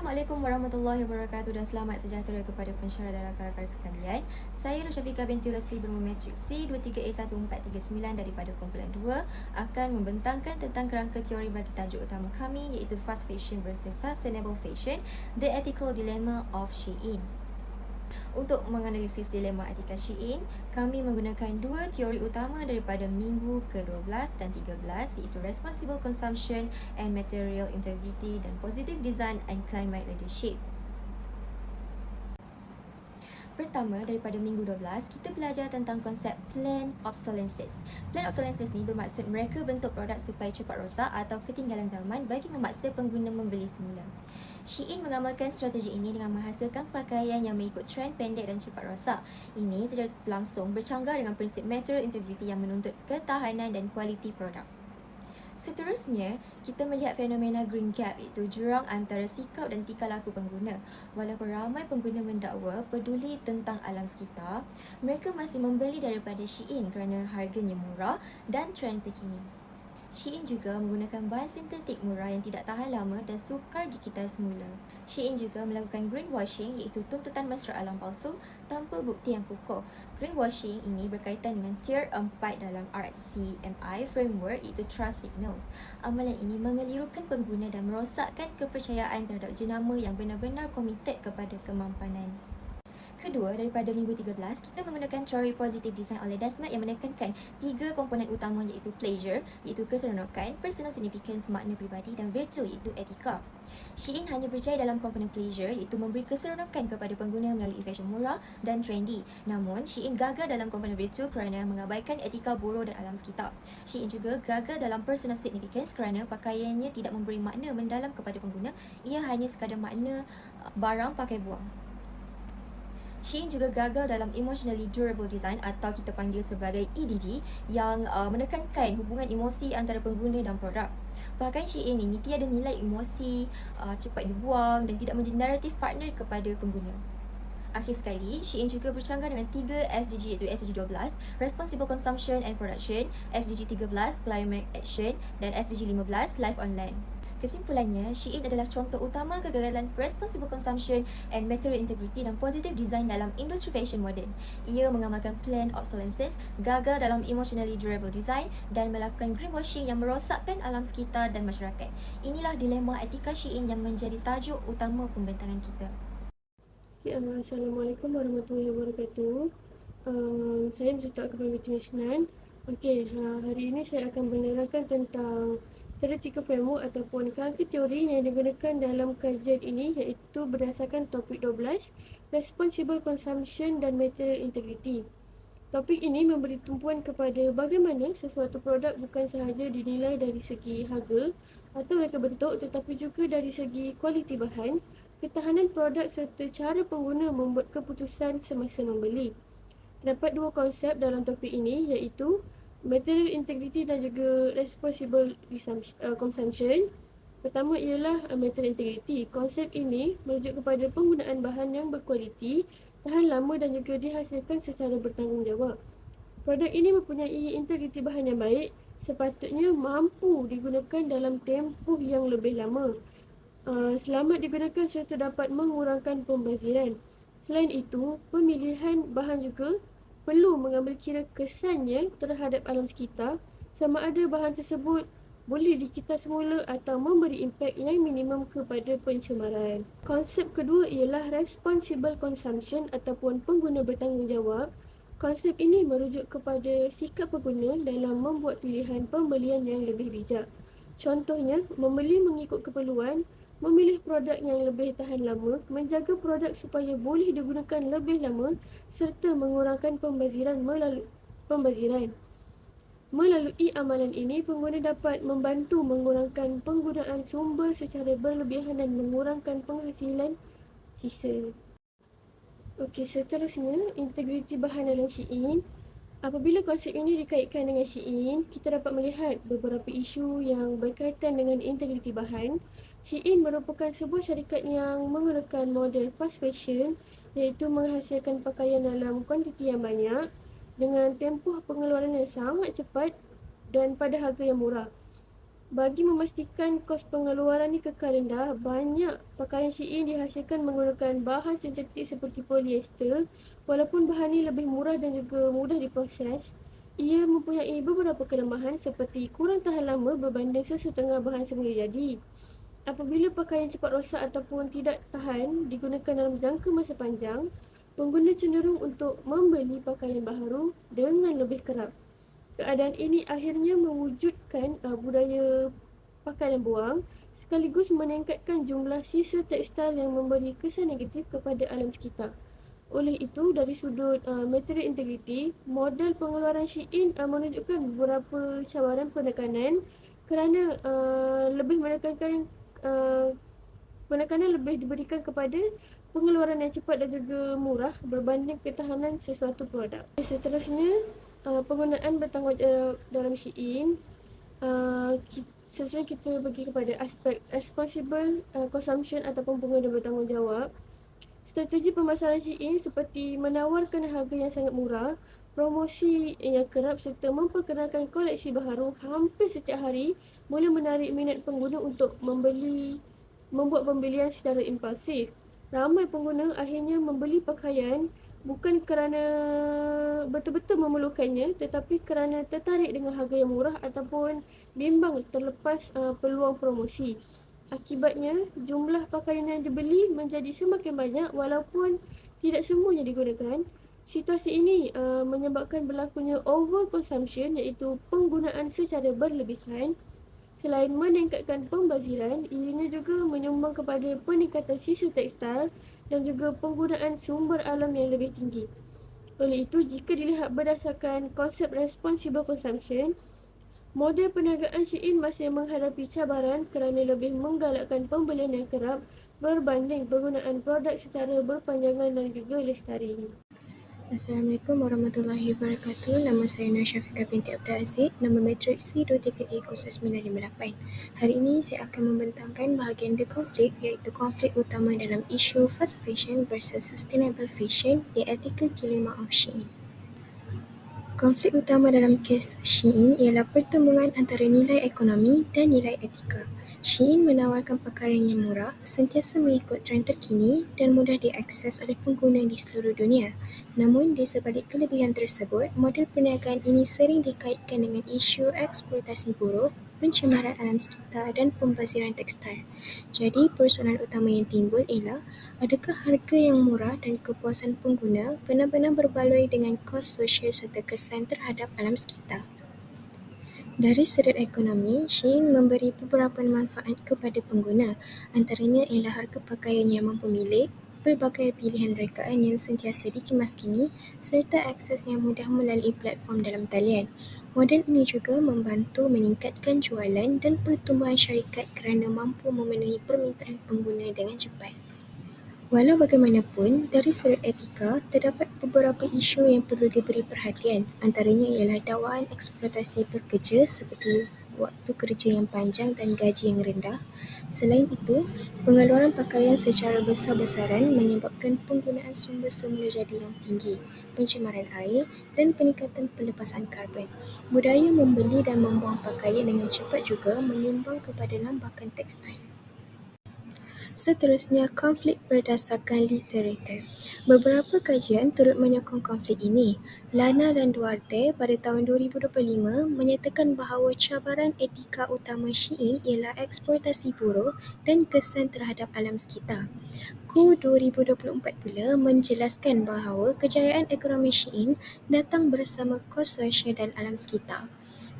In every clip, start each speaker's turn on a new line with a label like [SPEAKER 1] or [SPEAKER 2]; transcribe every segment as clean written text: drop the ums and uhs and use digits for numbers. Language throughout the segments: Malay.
[SPEAKER 1] Assalamualaikum warahmatullahi wabarakatuh dan selamat sejahtera kepada pensyarah dan rakan-rakan sekalian. Saya Nur Syafiqah binti Rosli bernomer matrik C23A1439 daripada kumpulan 2 akan membentangkan tentang kerangka teori bagi tajuk utama kami iaitu Fast Fashion versus Sustainable Fashion, The Ethical Dilemma of Shein. Untuk menganalisis dilema etika Shein, kami menggunakan dua teori utama daripada minggu ke-12 dan 13 iaitu Responsible Consumption and Material Integrity dan Positive Design and Climate Leadership. Pertama, daripada minggu 12, kita belajar tentang konsep planned obsolescence. Planned obsolescence ni bermaksud mereka bentuk produk supaya cepat rosak atau ketinggalan zaman bagi memaksa pengguna membeli semula. Shein mengamalkan strategi ini dengan menghasilkan pakaian yang mengikut trend pendek dan cepat rosak. Ini secara langsung bercanggah dengan prinsip material integrity yang menuntut ketahanan dan kualiti produk. Seterusnya, kita melihat fenomena green gap iaitu jurang antara sikap dan tingkah laku pengguna. Walaupun ramai pengguna mendakwa peduli tentang alam sekitar, mereka masih membeli daripada Shein kerana harganya murah dan trend terkini. Shein juga menggunakan bahan sintetik murah yang tidak tahan lama dan sukar dikitar semula. Shein juga melakukan greenwashing iaitu tuntutan mesra alam palsu tanpa bukti yang kukuh. Greenwashing ini berkaitan dengan tier 4 dalam RCMI framework iaitu Trust Signals. Amalan ini mengelirukan pengguna dan merosakkan kepercayaan terhadap jenama yang benar-benar komited kepada kemampanan. Kedua, daripada minggu 13, kita menggunakan teori positive design oleh Desmet yang menekankan tiga komponen utama iaitu pleasure, iaitu keseronokan, personal significance, makna peribadi dan virtue iaitu etika. Shein hanya berjaya dalam komponen pleasure iaitu memberi keseronokan kepada pengguna melalui fashion murah dan trendy. Namun, Shein gagal dalam komponen virtue kerana mengabaikan etika buruh dan alam sekitar. Shein juga gagal dalam personal significance kerana pakaiannya tidak memberi makna mendalam kepada pengguna, ia hanya sekadar makna barang pakai buang. Shein juga gagal dalam emotionally durable design atau kita panggil sebagai EDG yang menekankan hubungan emosi antara pengguna dan produk. Pakaian Shein ini tiada nilai emosi, cepat dibuang dan tidak menjadi naratif partner kepada pengguna. Akhir sekali, Shein juga bercanggah dengan 3 SDG iaitu SDG 12, Responsible Consumption and Production, SDG 13, Climate Action dan SDG 15, Life Online. Kesimpulannya, Shein adalah contoh utama kegagalan responsible consumption and material integrity dan positive design dalam industri fashion moden. Ia mengamalkan planned obsolescence, gagal dalam emotionally durable design dan melakukan greenwashing yang merosakkan alam sekitar dan masyarakat. Inilah dilema etika Shein yang menjadi tajuk utama pembentangan kita.
[SPEAKER 2] Assalamualaikum warahmatullahi wabarakatuh. Saya berserta Ketua Meeting Nasional. Hari ini saya akan menerangkan tentang teoretikal framework ataupun kerangka teori yang digunakan dalam kajian ini iaitu berdasarkan topik 12, Responsible Consumption dan Material Integrity. Topik ini memberi tumpuan kepada bagaimana sesuatu produk bukan sahaja dinilai dari segi harga atau reka bentuk tetapi juga dari segi kualiti bahan, ketahanan produk serta cara pengguna membuat keputusan semasa membeli. Terdapat dua konsep dalam topik ini iaitu material integrity dan juga responsible consumption. Pertama ialah material integrity. Konsep ini merujuk kepada penggunaan bahan yang berkualiti, tahan lama dan juga dihasilkan secara bertanggungjawab. Produk ini mempunyai integriti bahan yang baik, sepatutnya mampu digunakan dalam tempoh yang lebih lama. Selamat digunakan serta dapat mengurangkan pembaziran. Selain itu, pemilihan bahan juga perlu mengambil kira kesannya terhadap alam sekitar, sama ada bahan tersebut boleh dikitar semula atau memberi impak yang minimum kepada pencemaran. Konsep kedua ialah responsible consumption ataupun pengguna bertanggungjawab. Konsep ini merujuk kepada sikap pengguna dalam membuat pilihan pembelian yang lebih bijak. Contohnya, membeli mengikut keperluan, memilih produk yang lebih tahan lama, menjaga produk supaya boleh digunakan lebih lama serta mengurangkan pembaziran. Melalui amalan ini, pengguna dapat membantu mengurangkan penggunaan sumber secara berlebihan dan mengurangkan penghasilan sisa. Seterusnya, integriti bahan dalam Shein. Apabila konsep ini dikaitkan dengan Shein, kita dapat melihat beberapa isu yang berkaitan dengan integriti bahan. Shein merupakan sebuah syarikat yang menggunakan model fast fashion iaitu menghasilkan pakaian dalam kuantiti yang banyak dengan tempoh pengeluaran yang sangat cepat dan pada harga yang murah. Bagi memastikan kos pengeluaran ni kekal rendah, banyak pakaian Shein dihasilkan menggunakan bahan sintetik seperti polyester. Walaupun bahan ni lebih murah dan juga mudah diproses, ia mempunyai beberapa kelemahan seperti kurang tahan lama berbanding sesetengah bahan semula jadi. Apabila pakaian cepat rosak ataupun tidak tahan digunakan dalam jangka masa panjang, pengguna cenderung untuk membeli pakaian baharu dengan lebih kerap. Keadaan ini akhirnya mewujudkan budaya pakai dan buang sekaligus meningkatkan jumlah sisa tekstil yang memberi kesan negatif kepada alam sekitar. Oleh itu, dari sudut material integrity, model pengeluaran Shein menunjukkan beberapa cabaran penekanan kerana lebih menekankan uh, penekanan lebih diberikan kepada pengeluaran yang cepat dan juga murah berbanding ketahanan sesuatu produk. Seterusnya, penggunaan bertanggungjawab dalam Shein. Seterusnya kita pergi kepada aspek responsible consumption ataupun pengguna bertanggungjawab. Strategi pemasaran Shein seperti menawarkan harga yang sangat murah, promosi yang kerap serta memperkenalkan koleksi baharu hampir setiap hari boleh menarik minat pengguna untuk membuat pembelian secara impulsif. Ramai pengguna akhirnya membeli pakaian bukan kerana betul-betul memerlukannya tetapi kerana tertarik dengan harga yang murah ataupun bimbang terlepas peluang promosi. Akibatnya, jumlah pakaian yang dibeli menjadi semakin banyak walaupun tidak semuanya digunakan. Situasi ini menyebabkan berlakunya overconsumption iaitu penggunaan secara berlebihan. Selain meningkatkan pembaziran, ianya juga menyumbang kepada peningkatan sisa tekstil dan juga penggunaan sumber alam yang lebih tinggi. Oleh itu, jika dilihat berdasarkan konsep responsible consumption, model perniagaan Shein masih menghadapi cabaran kerana lebih menggalakkan pembelian yang kerap berbanding penggunaan produk secara berpanjangan dan juga lestari.
[SPEAKER 3] Assalamualaikum warahmatullahi wabarakatuh. Nama saya Nur Syafiqah binti Abdul Aziz. Nama matrik C23A0958. Hari ini saya akan membentangkan bahagian The Conflict, iaitu konflik utama dalam isu fast fashion versus sustainable fashion di artikel kelima of Shein. Konflik utama dalam kes Shein ialah pertemuan antara nilai ekonomi dan nilai etika. Shein menawarkan pakaian yang murah, sentiasa mengikut trend terkini dan mudah diakses oleh pengguna di seluruh dunia. Namun, di sebalik kelebihan tersebut, model perniagaan ini sering dikaitkan dengan isu eksploitasi buruh, pencemaran alam sekitar dan pembaziran tekstil. Jadi, persoalan utama yang timbul ialah adakah harga yang murah dan kepuasan pengguna benar-benar berbaloi dengan kos sosial serta kesan terhadap alam sekitar? Dari sudut ekonomi, Shein memberi beberapa manfaat kepada pengguna. Antaranya ialah harga pakaian yang mampu milik, pelbagai pilihan rekaan yang sentiasa dikemas kini, serta akses yang mudah melalui platform dalam talian. Model ini juga membantu meningkatkan jualan dan pertumbuhan syarikat kerana mampu memenuhi permintaan pengguna dengan cepat. Walau bagaimanapun, dari sudut etika, terdapat beberapa isu yang perlu diberi perhatian. Antaranya ialah dakwaan eksploitasi pekerja seperti waktu kerja yang panjang dan gaji yang rendah. Selain itu, pengeluaran pakaian secara besar-besaran menyebabkan penggunaan sumber semula jadi yang tinggi, pencemaran air dan peningkatan pelepasan karbon. Budaya membeli dan membuang pakaian dengan cepat juga menyumbang kepada lambakan tekstil. Seterusnya, konflik berdasarkan literatur. Beberapa kajian turut menyokong konflik ini. Lana dan Duarte pada tahun 2025 menyatakan bahawa cabaran etika utama Shein ialah eksploitasi buruh dan kesan terhadap alam sekitar. Ku 2024 pula menjelaskan bahawa kejayaan ekonomi Shein datang bersama kos sosial dan alam sekitar.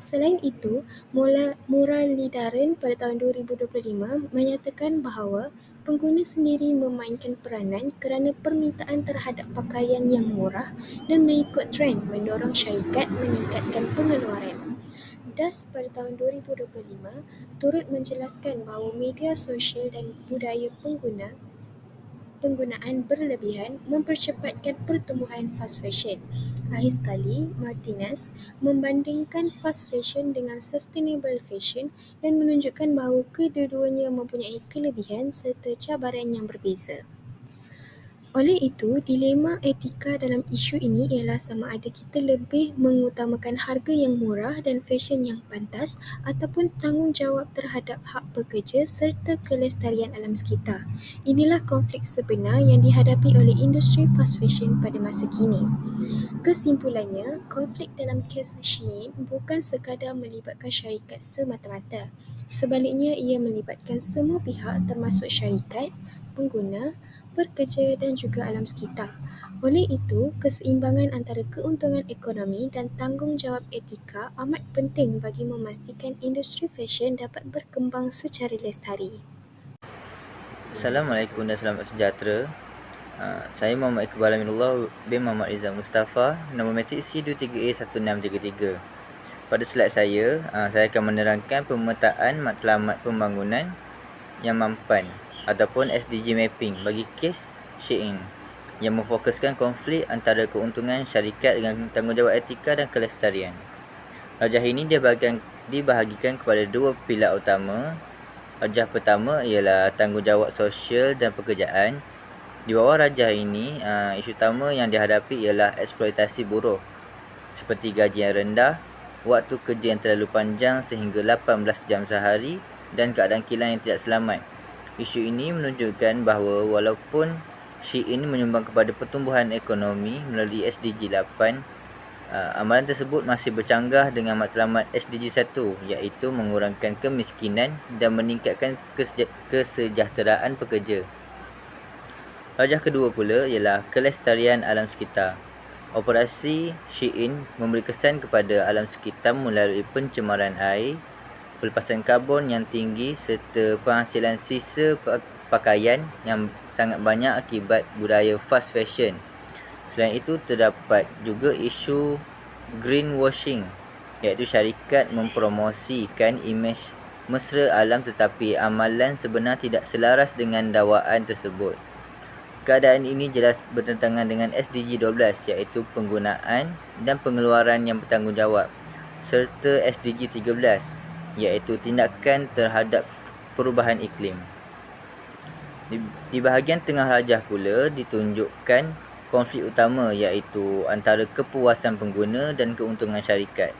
[SPEAKER 3] Selain itu, Muralidharan pada tahun 2025 menyatakan bahawa pengguna sendiri memainkan peranan kerana permintaan terhadap pakaian yang murah dan mengikut trend mendorong syarikat meningkatkan pengeluaran. Das pada tahun 2025 turut menjelaskan bahawa media sosial dan budaya penggunaan berlebihan mempercepatkan pertumbuhan fast fashion. Akhir sekali, Martinez membandingkan fast fashion dengan sustainable fashion dan menunjukkan bahawa kedua-duanya mempunyai kelebihan serta cabaran yang berbeza. Oleh itu, dilema etika dalam isu ini ialah sama ada kita lebih mengutamakan harga yang murah dan fashion yang pantas ataupun tanggungjawab terhadap hak pekerja serta kelestarian alam sekitar. Inilah konflik sebenar yang dihadapi oleh industri fast fashion pada masa kini. Kesimpulannya, konflik dalam kes Shein bukan sekadar melibatkan syarikat semata-mata. Sebaliknya, ia melibatkan semua pihak termasuk syarikat, pengguna, pekerja dan juga alam sekitar. Oleh itu, keseimbangan antara keuntungan ekonomi dan tanggungjawab etika amat penting bagi memastikan industri fashion dapat berkembang secara lestari.
[SPEAKER 4] Assalamualaikum dan selamat sejahtera. Saya Muhammad Iqbal Aminullah bin Muhammad Izzah Mustafa, nombor matrik C23A1633. Pada slide saya akan menerangkan pemetaan matlamat pembangunan yang mampan ataupun SDG mapping bagi kes Shein yang memfokuskan konflik antara keuntungan syarikat dengan tanggungjawab etika dan kelestarian. Rajah ini dibahagikan kepada dua pilar utama. Rajah pertama ialah tanggungjawab sosial dan pekerjaan. Di bawah rajah ini, isu utama yang dihadapi ialah eksploitasi buruh seperti gaji yang rendah, waktu kerja yang terlalu panjang sehingga 18 jam sehari dan keadaan kilang yang tidak selamat. Isu ini menunjukkan bahawa walaupun Shein menyumbang kepada pertumbuhan ekonomi melalui SDG 8, amalan tersebut masih bercanggah dengan matlamat SDG 1 iaitu mengurangkan kemiskinan dan meningkatkan kesejahteraan pekerja. Rajah kedua pula ialah kelestarian alam sekitar. Operasi Shein memberi kesan kepada alam sekitar melalui pencemaran air, pelepasan karbon yang tinggi serta penghasilan sisa pakaian yang sangat banyak akibat budaya fast fashion. Selain itu, terdapat juga isu greenwashing, iaitu syarikat mempromosikan imej mesra alam tetapi amalan sebenar tidak selaras dengan dakwaan tersebut. Keadaan ini jelas bertentangan dengan SDG 12 iaitu penggunaan dan pengeluaran yang bertanggungjawab serta SDG 13 iaitu tindakan terhadap perubahan iklim. Di bahagian tengah rajah pula ditunjukkan konflik utama iaitu antara kepuasan pengguna dan keuntungan syarikat.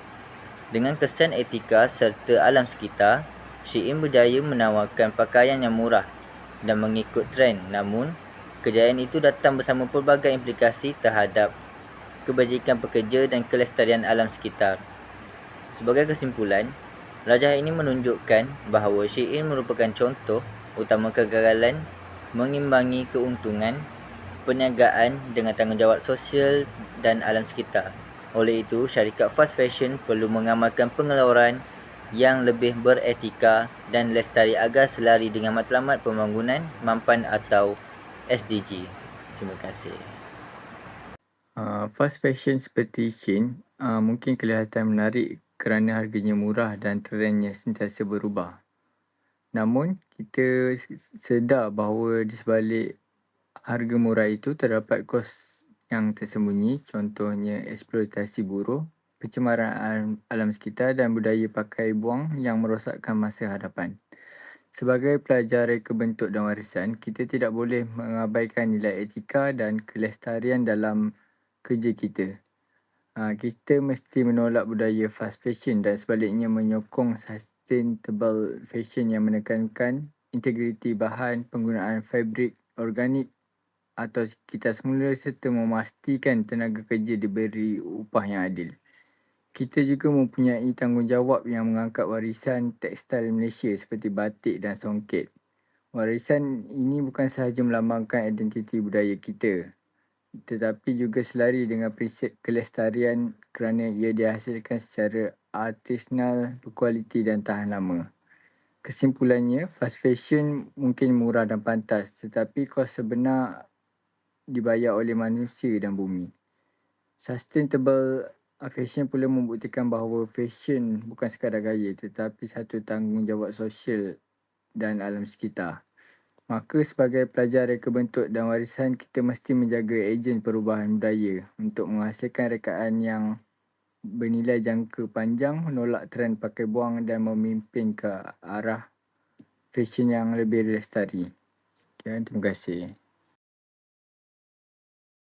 [SPEAKER 4] Dengan kesan etika serta alam sekitar, Shein berjaya menawarkan pakaian yang murah dan mengikut trend, namun kejayaan itu datang bersama pelbagai implikasi terhadap kebajikan pekerja dan kelestarian alam sekitar. Sebagai kesimpulan, rajah ini menunjukkan bahawa Shein merupakan contoh utama kegagalan mengimbangi keuntungan perniagaan dengan tanggungjawab sosial dan alam sekitar. Oleh itu, syarikat fast fashion perlu mengamalkan pengeluaran yang lebih beretika dan lestari agar selari dengan matlamat pembangunan mampan atau SDG. Terima kasih.
[SPEAKER 5] Fast fashion seperti Shein mungkin kelihatan menarik kerana harganya murah dan trendnya sentiasa berubah. Namun, kita sedar bahawa di sebalik harga murah itu terdapat kos yang tersembunyi, contohnya eksploitasi buruh, pencemaran alam sekitar dan budaya pakai buang yang merosakkan masa hadapan. Sebagai pelajar reka bentuk dan warisan, kita tidak boleh mengabaikan nilai etika dan kelestarian dalam kerja kita. Kita mesti menolak budaya fast fashion dan sebaliknya menyokong sustainable fashion yang menekankan integriti bahan, penggunaan fabrik organik atau sekitar semula serta memastikan tenaga kerja diberi upah yang adil. Kita juga mempunyai tanggungjawab yang mengangkat warisan tekstil Malaysia seperti batik dan songket. Warisan ini bukan sahaja melambangkan identiti budaya kita, tetapi juga selari dengan prinsip kelestarian kerana ia dihasilkan secara artisanal, berkualiti dan tahan lama. Kesimpulannya, fast fashion mungkin murah dan pantas, tetapi kos sebenar dibayar oleh manusia dan bumi. Sustainable fashion pula membuktikan bahawa fashion bukan sekadar gaya tetapi satu tanggungjawab sosial dan alam sekitar. Maka sebagai pelajar reka bentuk dan warisan, kita mesti menjaga ejen perubahan budaya untuk menghasilkan rekaan yang bernilai jangka panjang, menolak trend pakai buang dan memimpin ke arah fashion yang lebih lestari. Sekian, terima kasih.